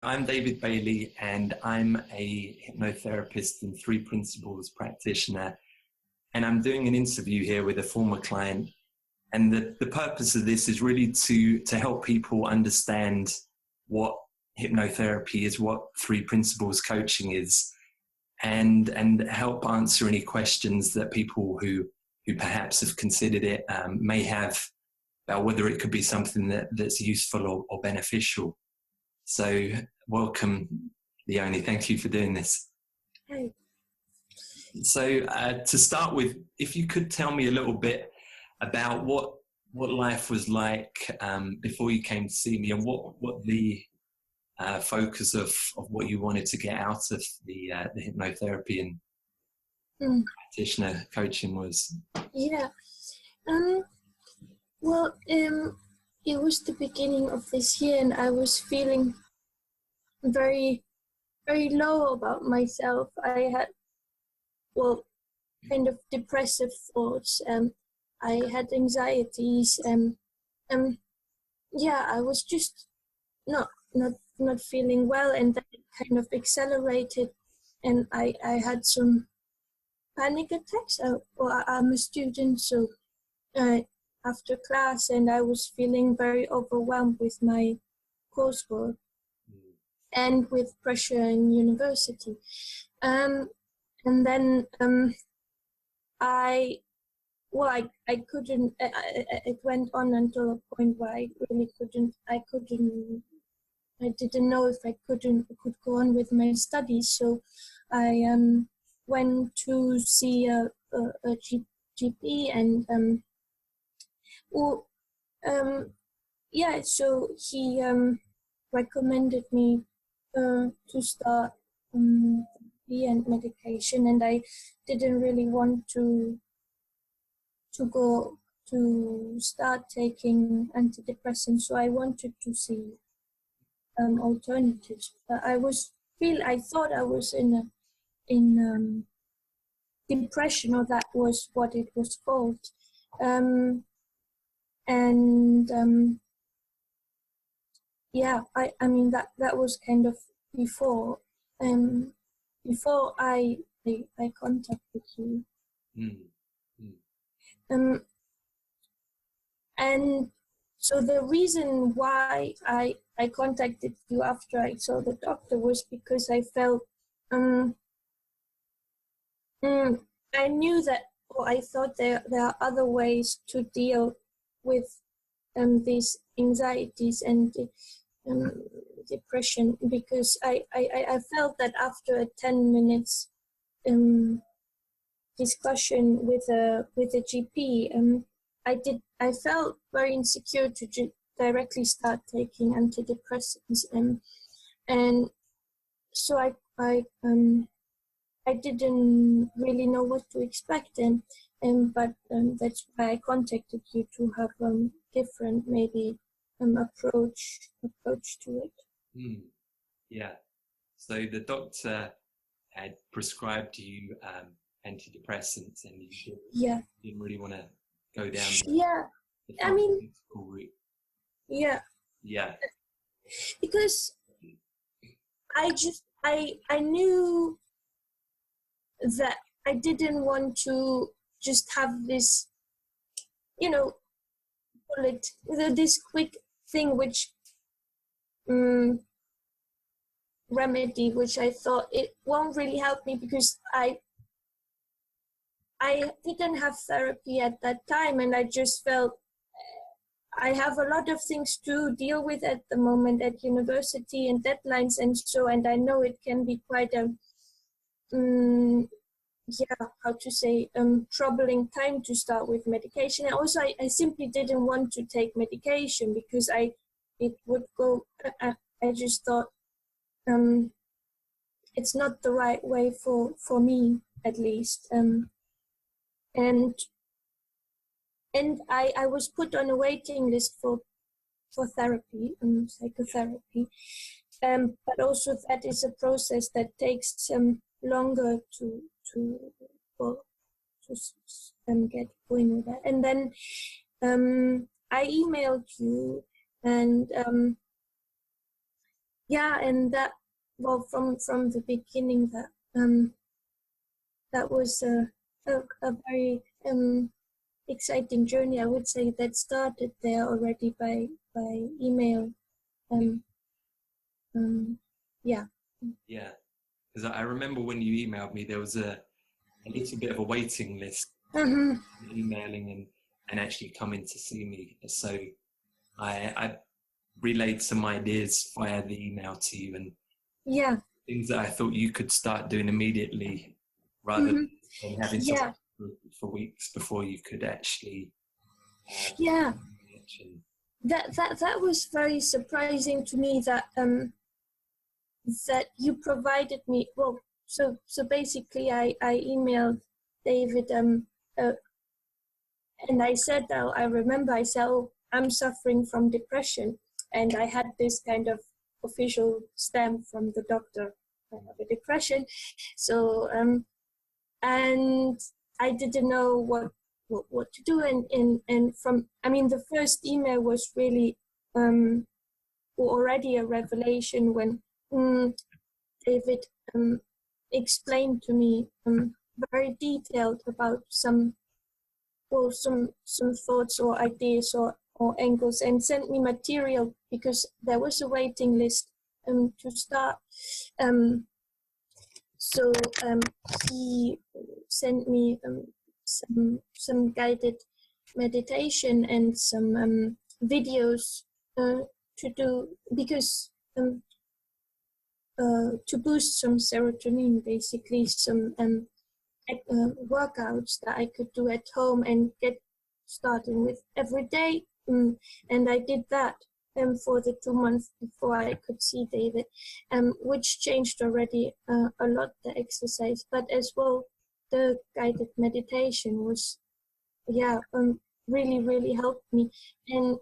I'm David Bailey, and I'm a hypnotherapist and three principles practitioner. And I'm doing an interview here with a former client. And the purpose of this is really to help people understand what hypnotherapy is, what three principles coaching is, and help answer any questions that people who perhaps have considered it may have about whether it could be something that's useful or beneficial. So welcome, Leonie. Thank you for doing this. Hey. So to start with, if you could tell me a little bit about what life was like before you came to see me, and what the focus of what you wanted to get out of the hypnotherapy and practitioner coaching was. Yeah. Well, it was the beginning of this year, and I was feeling very, very low about myself. I had, kind of depressive thoughts. I had anxieties, I was just not feeling well, and that kind of accelerated, and I had some panic attacks. I'm a student, so after class, and I was feeling very overwhelmed with my coursework and with pressure in university. And then I couldn't, it went on until a point where I really I didn't know if I could go on with my studies. So I went to see a GP, and so he recommended me to start therapy and medication, and I didn't really want to go to start taking antidepressants, so I wanted to see alternatives. I thought I was in depression, or that was what it was called. I mean that was kind of before I contacted you. And so the reason why I contacted you after I saw the doctor was because I felt I knew that, or I thought there are other ways to deal with these anxieties and depression, because I felt that after a 10 minutes discussion with a GP, I felt very insecure to directly start taking antidepressants, and so I didn't really know what to expect, but that's why I contacted you, to have different maybe approach to it. Yeah. So the doctor had prescribed you antidepressants, and you didn't really want to go down the pharmaceutical route. Yeah. Because I knew that I didn't want to just have this, this quick thing, which remedy, which I thought it won't really help me, because I didn't have therapy at that time, and I just felt I have a lot of things to deal with at the moment at university, and deadlines, and I know it can be quite a troubling time to start with medication. And also I simply didn't want to take medication, because I just thought it's not the right way for me, at least. And I was put on a waiting list for therapy, psychotherapy, but also that is a process that takes longer to get going with that. And then I emailed you, and yeah, and that, well, from the beginning, that was a very exciting journey, I would say, that started there already by email. Yeah. Yeah, because I remember when you emailed me, there was a little bit of a waiting list, emailing and actually coming to see me. So I relayed some ideas via the email to you, and Yeah. things that I thought you could start doing immediately rather than having to Yeah. wait for weeks before you could actually Yeah. action. That was very surprising to me, that that you provided me. Well, so basically I emailed David, and I said, I remember I said, oh, I'm suffering from depression, and I had this kind of official stamp from the doctor, I have a depression. So and I didn't know what to do, and from, I mean, the first email was really already a revelation when David explained to me very detailed about some thoughts or ideas or angles, and sent me material, because there was a waiting list to start. So he sent me some guided meditation and some videos to do, because to boost some serotonin, basically some workouts that I could do at home and get started with every day. And I did that for the 2 months before I could see David, which changed already a lot, the exercise, but as well the guided meditation was, really, really helped me. And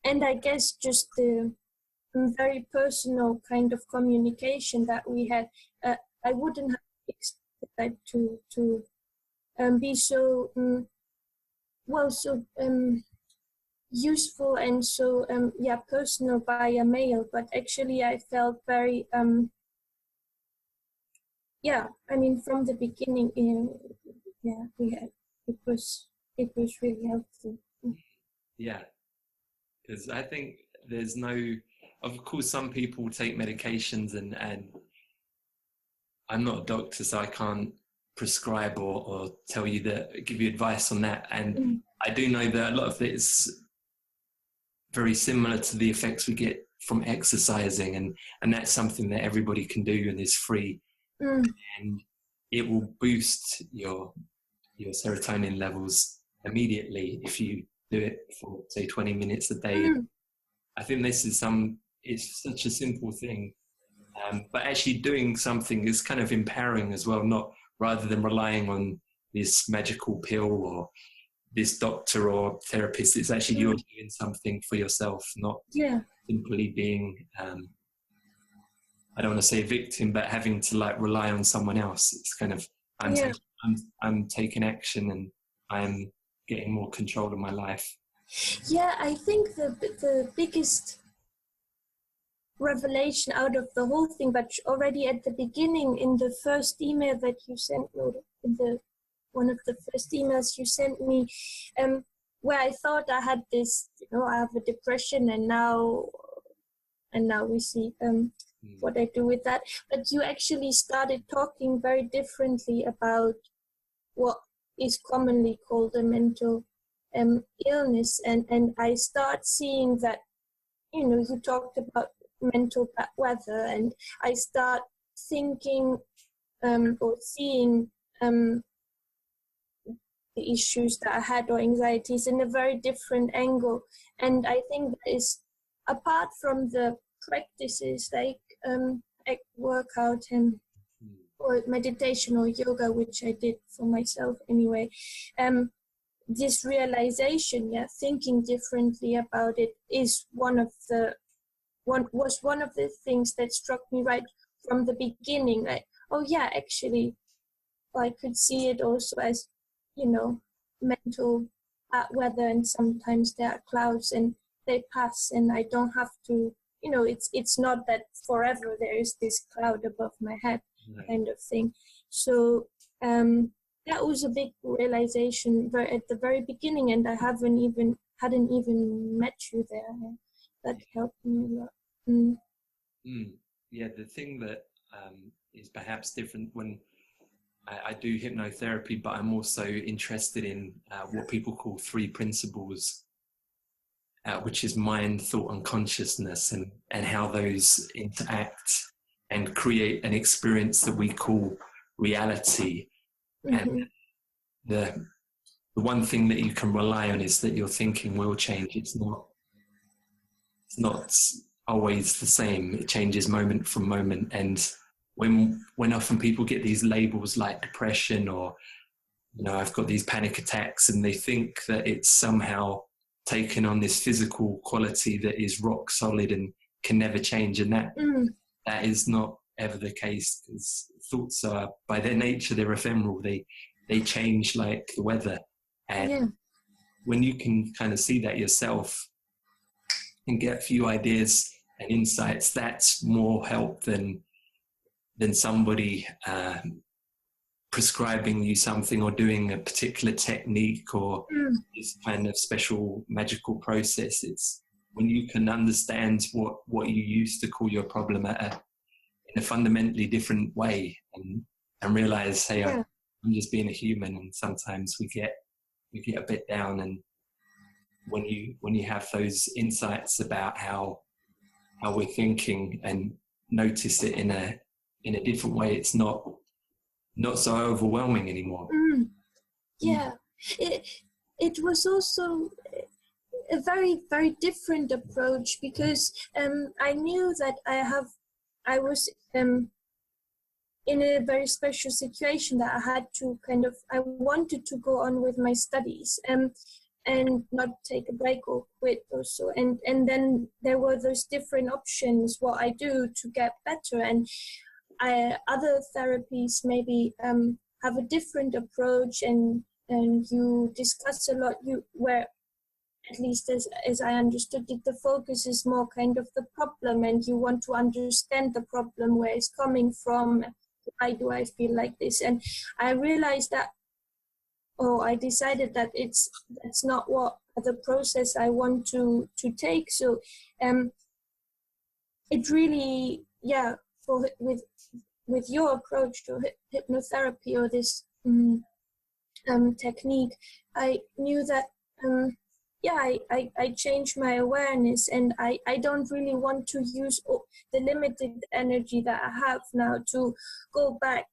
I guess just the very personal kind of communication that we had, I wouldn't have expected that to be so so useful and so personal via mail. But actually I felt very I mean, from the beginning, we had, it was really helpful. Yeah, because I think there's no, of course, some people take medications, and I'm not a doctor, so I can't prescribe or tell you that, give you advice on that. And I do know that a lot of it is very similar to the effects we get from exercising, and that's something that everybody can do and is free, and it will boost your serotonin levels immediately if you do it for, say, 20 minutes a day. I think this is it's such a simple thing, but actually doing something is kind of empowering as well, not rather than relying on this magical pill or this doctor or therapist. It's actually you're doing something for yourself, not simply being, I don't want to say a victim, but having to like rely on someone else. It's kind of, I'm taking action, and I'm getting more control of my life. Yeah, I think the biggest revelation out of the whole thing, but already at the beginning, in the first email that you sent me, one of the first emails you sent me, where I thought I had this, I have a depression, and now we see what I do with that. But you actually started talking very differently about what is commonly called a mental illness, and I start seeing that, you talked about mental bad weather, and I start thinking or seeing the issues that I had, or anxieties, in a very different angle. And I think that is, apart from the practices like workout or meditation or yoga, which I did for myself anyway, this realization, thinking differently about it, is one of the things that struck me right from the beginning. Like, oh yeah, actually, I could see it also as, mental weather, and sometimes there are clouds and they pass, and I don't have to it's not that forever there is this cloud above my head, Right. kind of thing. So that was a big realization at the very beginning, and I hadn't even met you there. That helped me a lot. Yeah, the thing that is perhaps different when I do hypnotherapy, but I'm also interested in what people call three principles, which is mind, thought, and consciousness, and how those interact and create an experience that we call reality. And the one thing that you can rely on is that your thinking will change. It's not always the same. It changes moment from moment. And when often people get these labels like depression, or I've got these panic attacks, and they think that it's somehow taken on this physical quality that is rock solid and can never change, and that is not ever the case, because thoughts are, by their nature, they're ephemeral. They change like the weather. And when you can kind of see that yourself and get a few ideas and insights, that's more help than somebody prescribing you something or doing a particular technique or this kind of special magical process. It's when you can understand what you used to call your problem in a fundamentally different way, and realize, hey, I'm just being a human, and sometimes we get a bit down. And when you have those insights about how we're thinking and notice it in a different way, it's not so overwhelming anymore. Yeah, it was also a very, very different approach, because I knew that I was in a very special situation, that I had to I wanted to go on with my studies and not take a break or quit also. And then there were those different options, what I do to get better. And other therapies maybe have a different approach, and you discuss a lot, where at least as I understood it, the focus is more kind of the problem, and you want to understand the problem, where it's coming from, why do I feel like this. And I realized that, I decided that that's not what the process I want to take. So it really, with your approach to hypnotherapy, or this technique, I knew that I changed my awareness, and I don't really want to use the limited energy that I have now to go back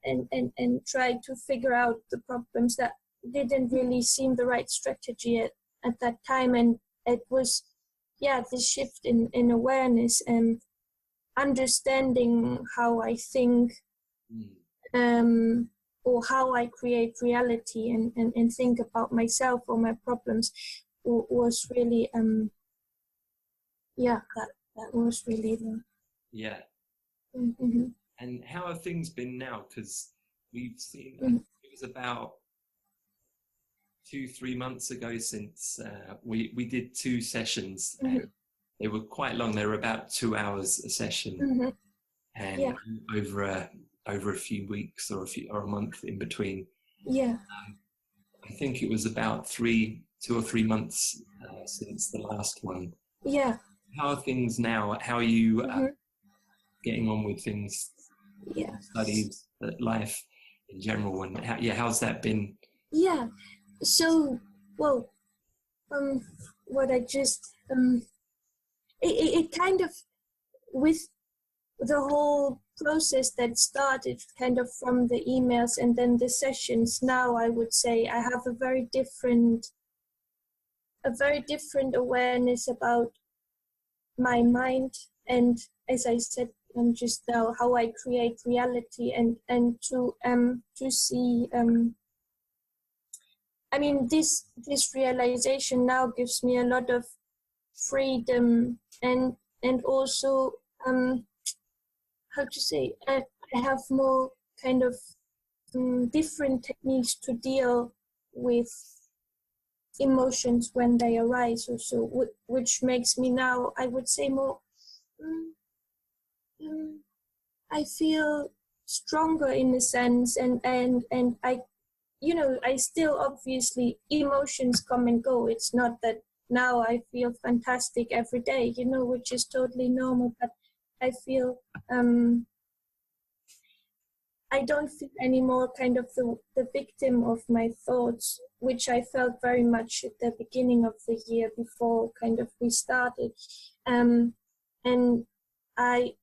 and try to figure out the problems that didn't really seem the right strategy at that time. And it was this shift in awareness and understanding how I think, or how I create reality and think about myself or my problems, was really that was really the And how have things been now? Because we've seen it was about 2-3 months ago since we did 2 sessions. They were quite long. They were about 2 hours a session, and over a few weeks or a month in between. I think it was about 2 or 3 months since the last one. How are things now? How are you getting on with things? Studies, life in general, and how's that been? So, well, what I just it kind of, with the whole process that started kind of from the emails and then the sessions, now I would say I have a very different awareness about my mind, and as I said just now, how I create reality, and to see I mean, this realization now gives me a lot of freedom, and also how to say, I have more kind of different techniques to deal with emotions when they arise or so, which makes me now, I would say, more, I feel stronger in a sense, and I, I still, obviously, emotions come and go. It's not that now I feel fantastic every day, which is totally normal, but I feel, I don't feel anymore kind of the victim of my thoughts, which I felt very much at the beginning of the year before kind of we started. And I,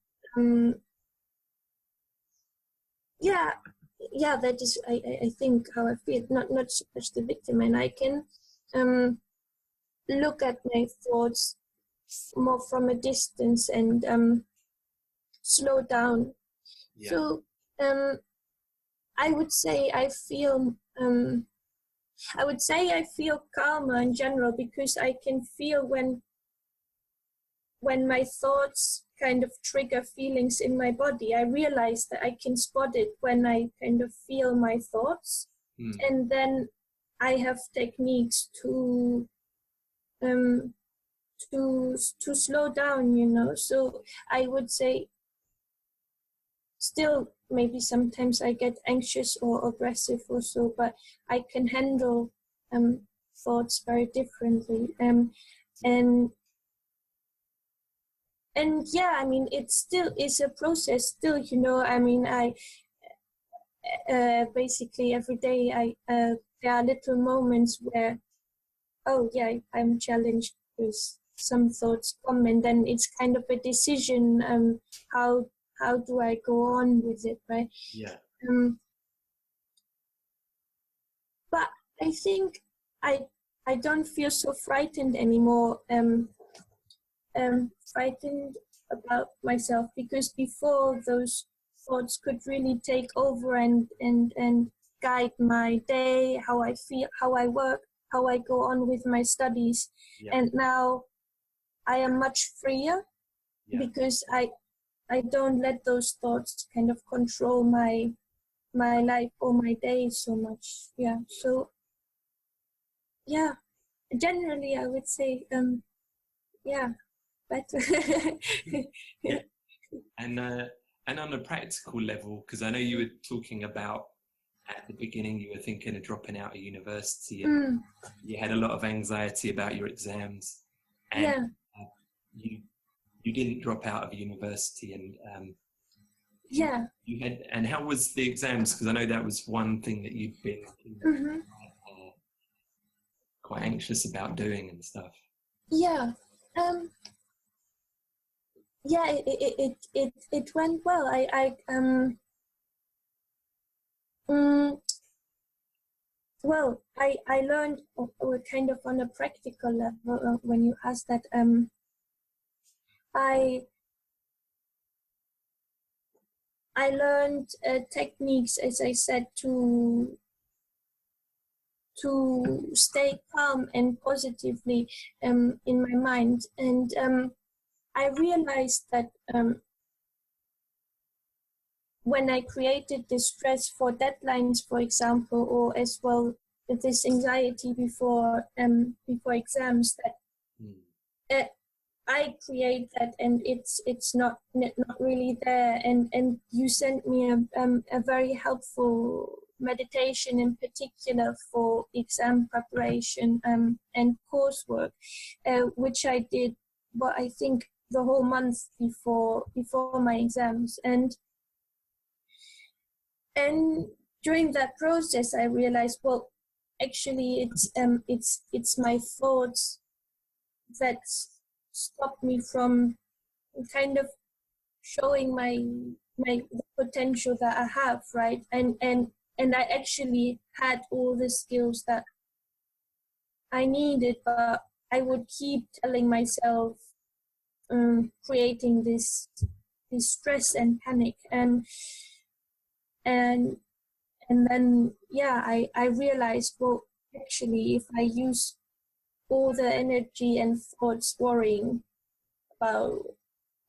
that is, I think, how I feel, not so much the victim. And I can look at my thoughts more from a distance and slow down. Yeah. So I would say I feel calmer in general, because I can feel when my thoughts kind of trigger feelings in my body. I realize that I can spot it when I kind of feel my thoughts, and then I have techniques to slow down, So I would say, still, maybe sometimes I get anxious or aggressive or so, but I can handle thoughts very differently. And yeah, I mean, it still is a process still, I mean, I basically every day there are little moments where, oh yeah, I'm challenged because some thoughts come, and then it's kind of a decision, how do I go on with it, right? Yeah. But I think I don't feel so frightened anymore, frightened about myself, because before those thoughts could really take over and guide my day, how I feel, how I work, how I go on with my studies. Yeah. And now I am much freer, because I don't let those thoughts kind of control my life or my day so much. Yeah. So yeah, generally I would say, better. Yeah. And on a practical level, because I know you were talking about at the beginning, you were thinking of dropping out of university, and you had a lot of anxiety about your exams, and you didn't drop out of university, and you had. And how was the exams? Because I know that was one thing that you'd been quite anxious about doing and stuff. Yeah. Yeah, it went well. Well, I learned, kind of on a practical level, when you asked that, I learned techniques, as I said, to stay calm and positively in my mind. And I realized that when I created this stress for deadlines, for example, or as well this anxiety before exams, that I create that, and it's not really there. And you sent me a very helpful meditation, in particular for exam preparation and coursework, which I did, but I think the whole month before my exams. And during that process, I realized, well, actually, it's my thoughts that stop me from kind of showing the potential that I have, right? And I actually had all the skills that I needed, but I would keep telling myself, creating this stress and panic, and then I realized, well, actually, if I use all the energy and thoughts worrying about,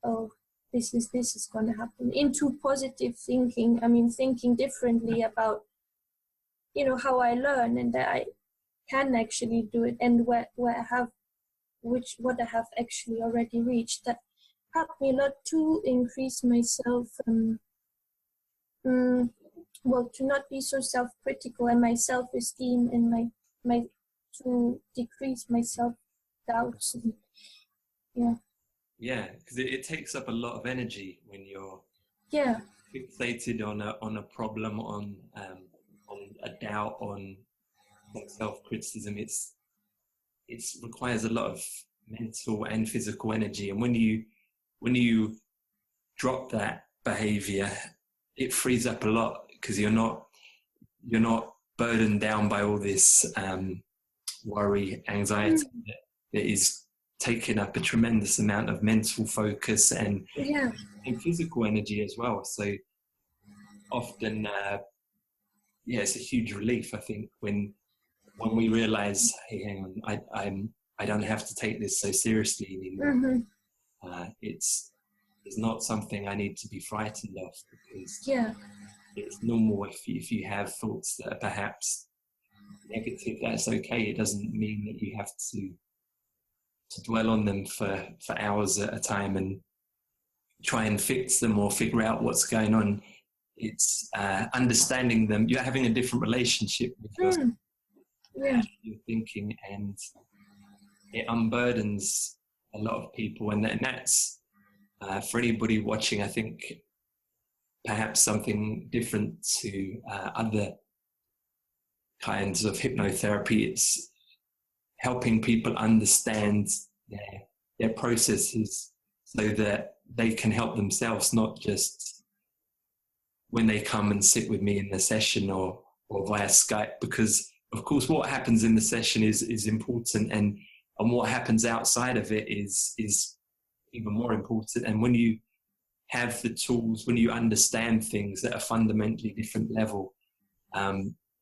oh, this is going to happen, into positive thinking, I mean, thinking differently about, how I learn, and that can actually do it, and where I have what I have actually already reached, that helped me a lot to increase myself, well, to not be so self-critical, and my self-esteem, and my to decrease my self-doubts. And, yeah. Yeah, because it takes up a lot of energy when you're Yeah. fixated on a problem, on a doubt, on self-criticism. It requires a lot of mental and physical energy, and when you drop that behavior, it frees up a lot, because you're not burdened down by all this worry, anxiety that is taking up a tremendous amount of mental focus and physical energy as well. So often, it's a huge relief, I think, when we realize, hey, hang on, I don't have to take this so seriously anymore. It's not something I need to be frightened of, because it's normal if you have thoughts that are perhaps negative. That's okay. It doesn't mean that you have to dwell on them for hours at a time and try and fix them or figure out what's going on. It's understanding them. You're having a different relationship with your thinking, and it unburdens a lot of people. And that's for anybody watching, I think, perhaps something different to other kinds of hypnotherapy. It's helping people understand their processes so that they can help themselves, not just when they come and sit with me in the session or via Skype, because of course what happens in the session is important, and what happens outside of it is even more important. And when you have the tools, when you understand things at a fundamentally different level,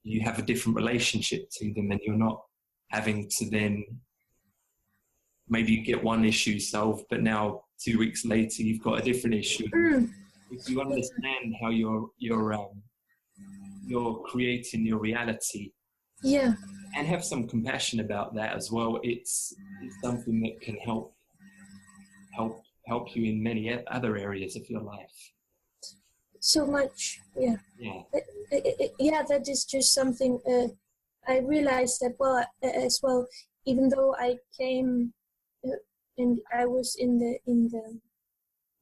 you have a different relationship to them, and you're not having to then, maybe you get one issue solved, but now 2 weeks later you've got a different issue. If you understand how you're creating your reality, and have some compassion about that as well, it's something that can help you in many other areas of your life. So much. That is just something I realized that as well, even though I came and I was in the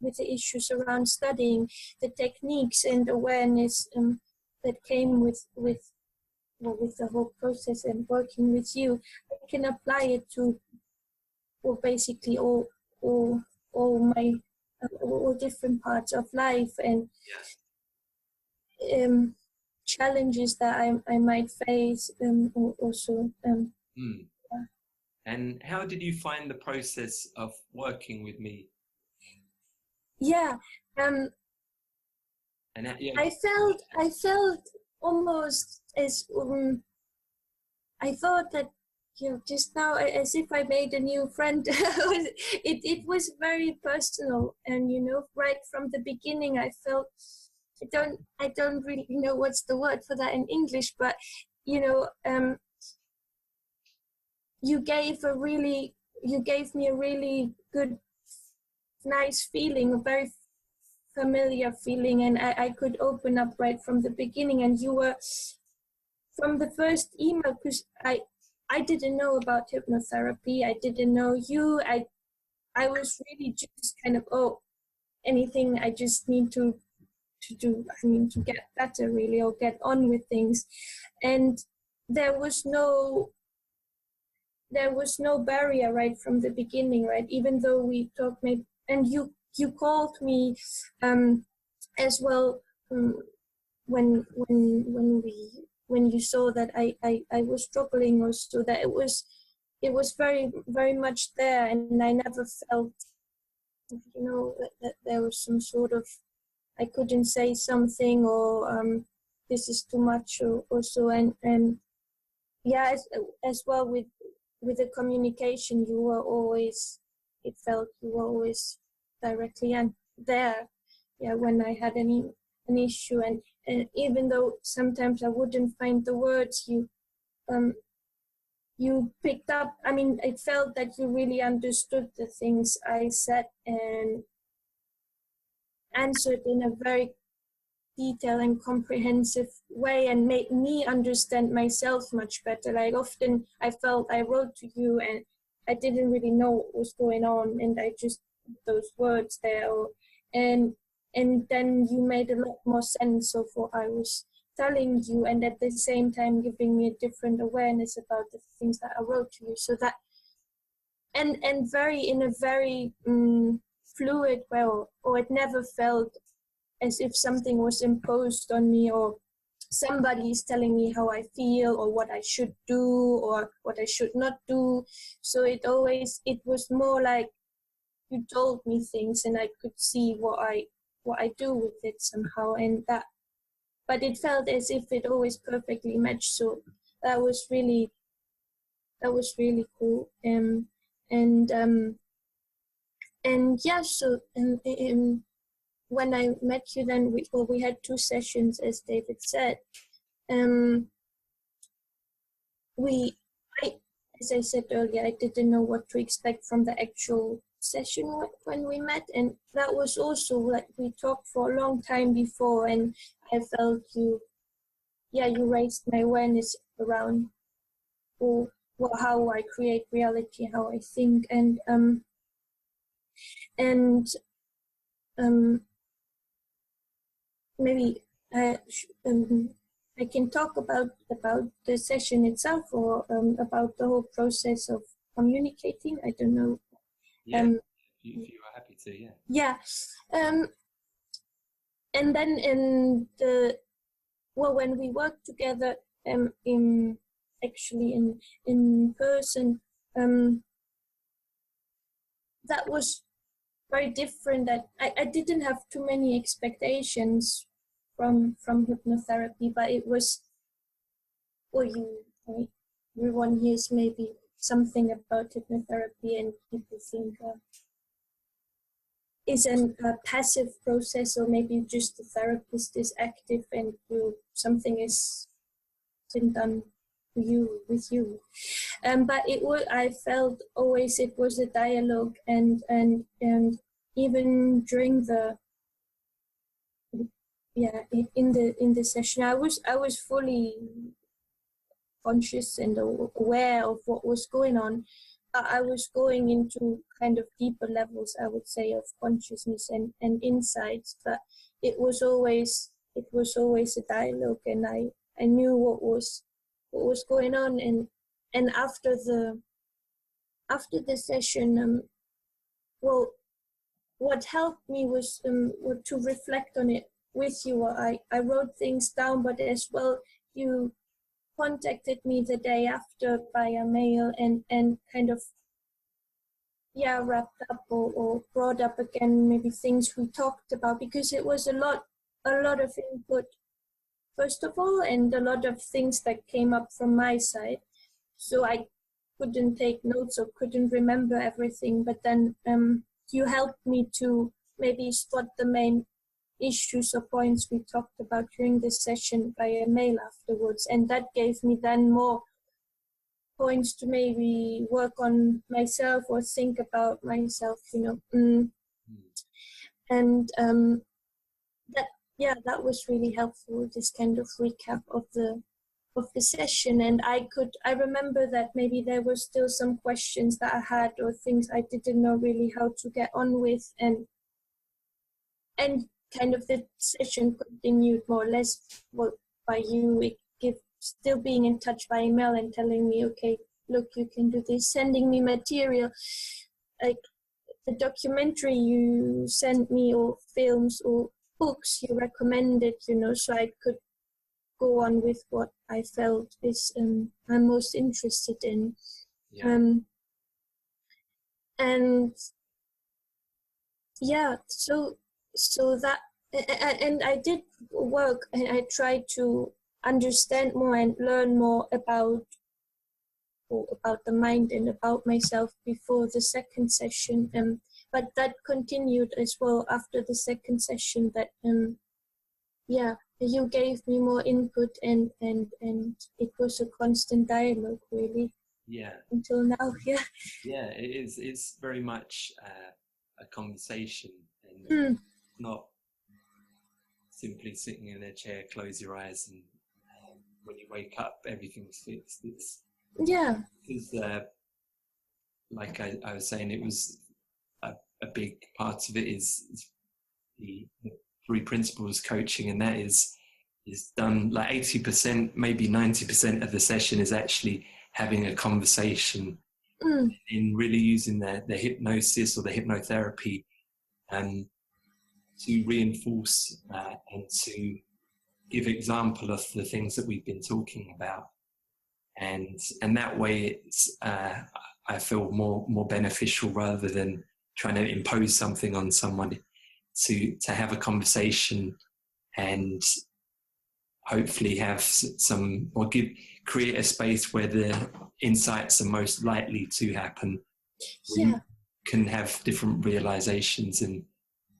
with the issues around studying, the techniques and awareness that came with the whole process and working with you, I can apply it to basically all my all different parts of life, and challenges that I might face also. And how did you find the process of working with me? I felt almost as I thought that, just now, as if I made a new friend. it was very personal, and right from the beginning I felt, I don't really know what's the word for that in English, but you gave me a really good, nice feeling, a very familiar feeling, and I could open up right from the beginning. And you were, from the first email, because I didn't know about hypnotherapy, I didn't know you, I was really just kind of, anything I just need to do, to get better, really, or get on with things. And there was no barrier right from the beginning, right? Even though we talked, maybe, and you called me as well, when you saw that I was struggling, or so, that it was very, very much there, and I never felt that there was some sort of, I couldn't say something, or this is too much, or so. And as well with the communication, you were always directly and there, when I had an issue, and even though sometimes I wouldn't find the words, you picked up, I mean, it felt that you really understood the things I said and answered in a very detailed and comprehensive way, and made me understand myself much better. Like often I felt I wrote to you and I didn't really know what was going on, and I just put those words there, and then you made a lot more sense of what I was telling you, and at the same time giving me a different awareness about the things that I wrote to you. So that, and very in a very fluid way, or it never felt as if something was imposed on me, or somebody is telling me how I feel or what I should do or what I should not do. So it was more like you told me things and I could see what I do with it somehow, and that, but it felt as if it always perfectly matched. So that was really cool. And yeah, so when I met you, then we had 2 sessions, as David said. As I said earlier, I didn't know what to expect from the actual session when we met, and that was also like we talked for a long time before, and I felt you raised my awareness around how I create reality, how I think, and maybe I can talk about the session itself, or about the whole process of communicating. I don't know. Yeah, if you are happy to, yeah. Yeah. And then when we worked together in person, that was very different. That I didn't have too many expectations from hypnotherapy, but it was, everyone hears maybe something about hypnotherapy and people think is a passive process, or maybe just the therapist is active and something is being done to you, with you. But I felt always it was a dialogue, and even during in the session, I was fully conscious and aware of what was going on. I was going into kind of deeper levels, I would say, of consciousness and insights, but it was always a dialogue, and I knew what was going on, and after the session, what helped me was to reflect on it with you. I wrote things down, but as well you contacted me the day after via mail and kind of wrapped up or brought up again maybe things we talked about, because it was a lot of input first of all, and a lot of things that came up from my side, so I couldn't take notes or couldn't remember everything, but then you helped me to maybe spot the main issues or points we talked about during the session via mail afterwards, and that gave me then more points to maybe work on myself or think about myself, and that was really helpful, this kind of recap of the session. And I remember that maybe there were still some questions that I had or things I didn't know really how to get on with, and kind of the session continued more or less by you still being in touch by email and telling me, okay, look, you can do this, sending me material like the documentary you sent me, or films or books you recommended, so I could go on with what I felt is I'm most interested in. Yeah. And yeah, so that, and I did work, and I tried to understand more and learn more about the mind and about myself before the second session, but that continued as well after the second session, that you gave me more input, and it was a constant dialogue, really. Yeah. until now. Yeah. Yeah, it is. It's very much a conversation, and not simply sitting in a chair, close your eyes, and when you wake up, everything's fixed. It's because, like I was saying, it was a big part of it is the three principles coaching, and that is done like 80%, maybe 90% of the session is actually having a conversation, in really using the hypnosis or the hypnotherapy to reinforce and to give example of the things that we've been talking about, and that way it's I feel more beneficial, rather than trying to impose something on someone, to have a conversation and hopefully have some, or create a space where the insights are most likely to happen. Yeah. We can have different realizations and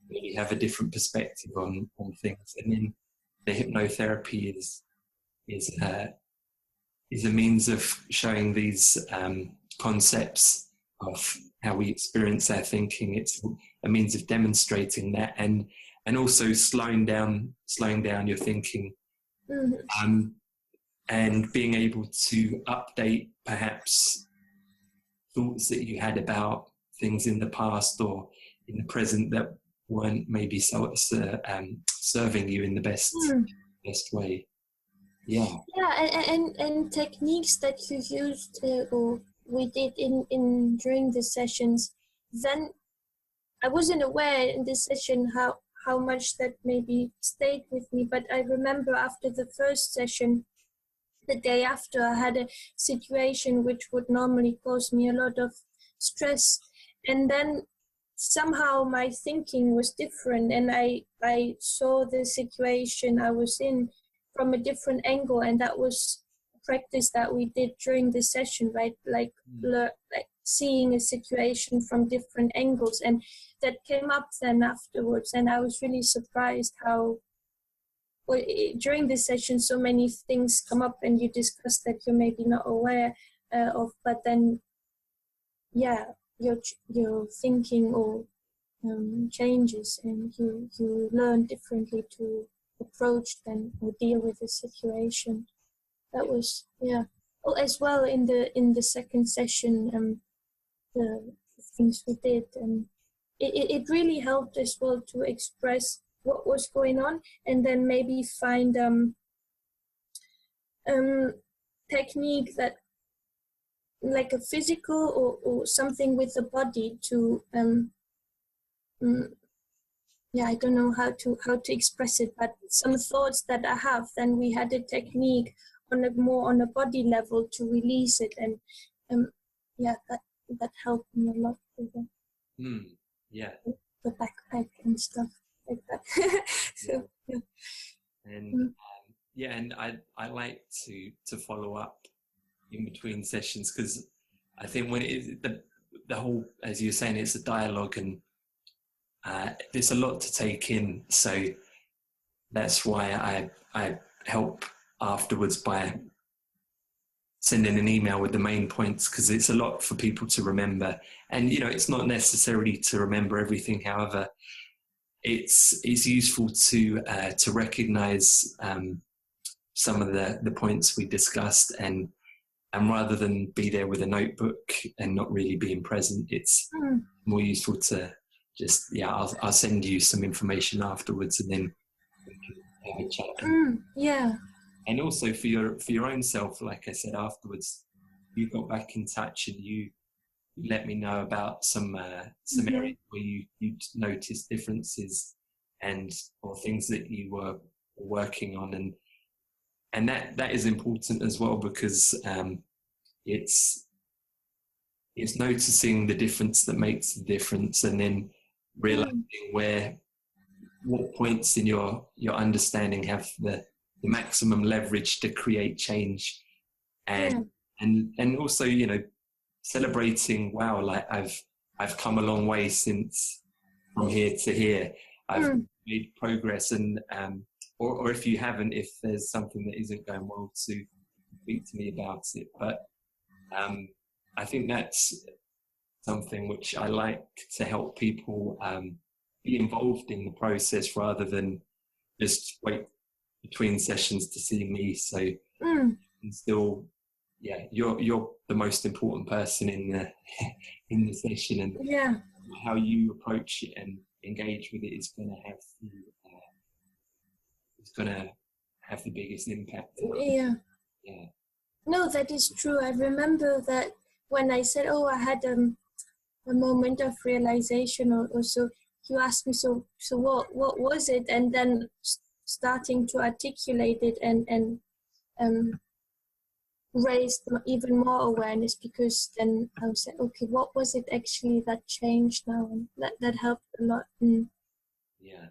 really have a different perspective on things. And then the hypnotherapy is a means of showing these concepts of how we experience our thinking. It's a means of demonstrating that, and also slowing down your thinking, and being able to update perhaps thoughts that you had about things in the past or in the present that weren't maybe serving you in the best way. Yeah. And techniques that you used or we did in during the sessions, then I wasn't aware in this session how much that maybe stayed with me, but I remember after the first session, the day after, I had a situation which would normally cause me a lot of stress, and then somehow my thinking was different, and I saw the situation I was in from a different angle, and that was practice that we did during the session, right? Like seeing a situation from different angles, and that came up then afterwards, and I was really surprised how during this session so many things come up and you discuss that you're maybe not aware of, but then your thinking or changes, and you learn differently to approach them or deal with the situation. That was as well in the second session, the things we did, and it really helped as well to express what was going on, and then maybe find technique that, like a physical or something with the body to I don't know how to express it, but some thoughts that I have, then we had a technique on a body level to release it, and that helped me a lot with the backpack and stuff like that. So and and I like to follow up in between sessions, because I think when it is the whole, as you're saying, it's a dialogue, and there's a lot to take in. So that's why I help afterwards by sending an email with the main points, because it's a lot for people to remember. And it's not necessarily to remember everything. However, it's useful to recognize some of the points we discussed, and rather than be there with a notebook and not really being present, it's more useful to just I'll send you some information afterwards, and then we can have a chat. And also for your own self, like I said, afterwards, you got back in touch and you let me know about some areas where you noticed differences or things that you were working on, and that is important as well, because it's noticing the difference that makes the difference, and then realizing what points in your understanding have the maximum leverage to create change, and also celebrating, wow, like I've come a long way since from here to here. I've made progress, and or if you haven't, if there's something that isn't going well, to speak to me about it. But I think that's something which I like to help people be involved in the process rather than just wait between sessions to see me. So and still, yeah, you're the most important person in the in the session, and how you approach it and engage with it is going to have the biggest impact. Yeah. No, that is true. I remember that when I said, "Oh, I had a moment of realization," or so, you asked me, "So what was it?" And then starting to articulate it and raised even more awareness, because then I was like, okay, what was it actually that changed now? And that helped a lot. Yeah.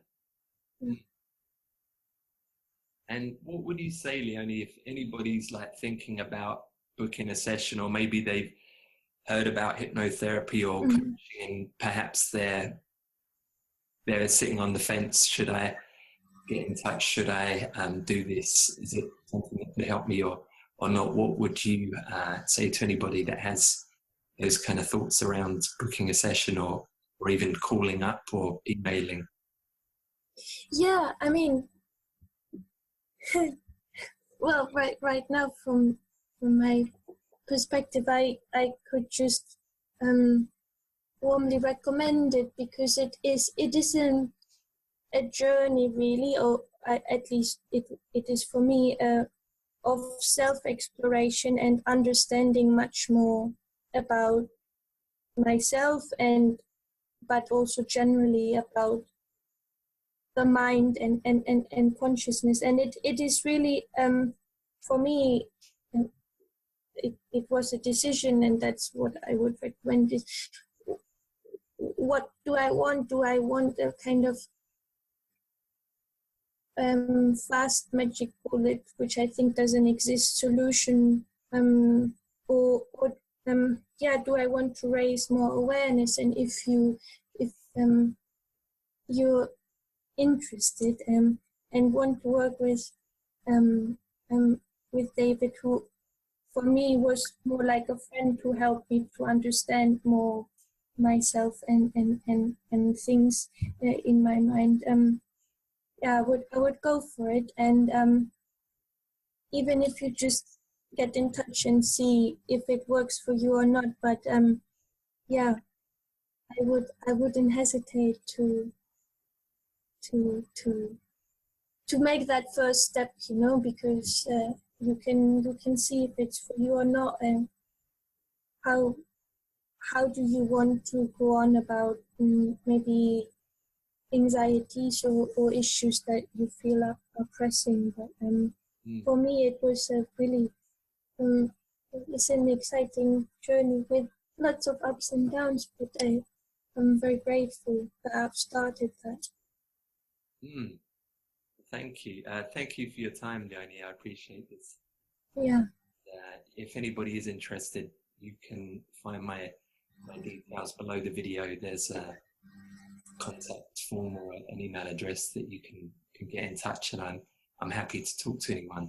And what would you say, Leonie, if anybody's like thinking about booking a session, or maybe they've heard about hypnotherapy or coaching, and perhaps they're sitting on the fence? Should I get in touch? Should I do this? Is it something that could help me or not? What would you say to anybody that has those kind of thoughts around booking a session, or even calling up or emailing? Yeah, I mean, well, right now, from my perspective, I could just warmly recommend it, because it is a journey, really, or at least it is for me, of self-exploration and understanding much more about myself, but also generally about the mind and consciousness. And it is really, for me, it was a decision, and that's what I would recommend. Is what do I want? Do I want a kind of fast magic bullet, which I think doesn't exist, solution, or do I want to raise more awareness? And if you're interested and want to work with David, who for me was more like a friend who helped me to understand more myself and things in my mind. I would go for it. And even if you just get in touch and see if it works for you or not, but I wouldn't hesitate to make that first step, because you can see if it's for you or not, and how do you want to go on about maybe anxieties or issues that you feel are pressing. But for me, it was a really it's an exciting journey with lots of ups and downs, but I'm very grateful that I've started that. Thank you. Thank you for your time, Leonie. I appreciate this. Yeah. If anybody is interested, you can find my details below the video. There's a contact form or an email address that you can get in touch, and I'm happy to talk to anyone.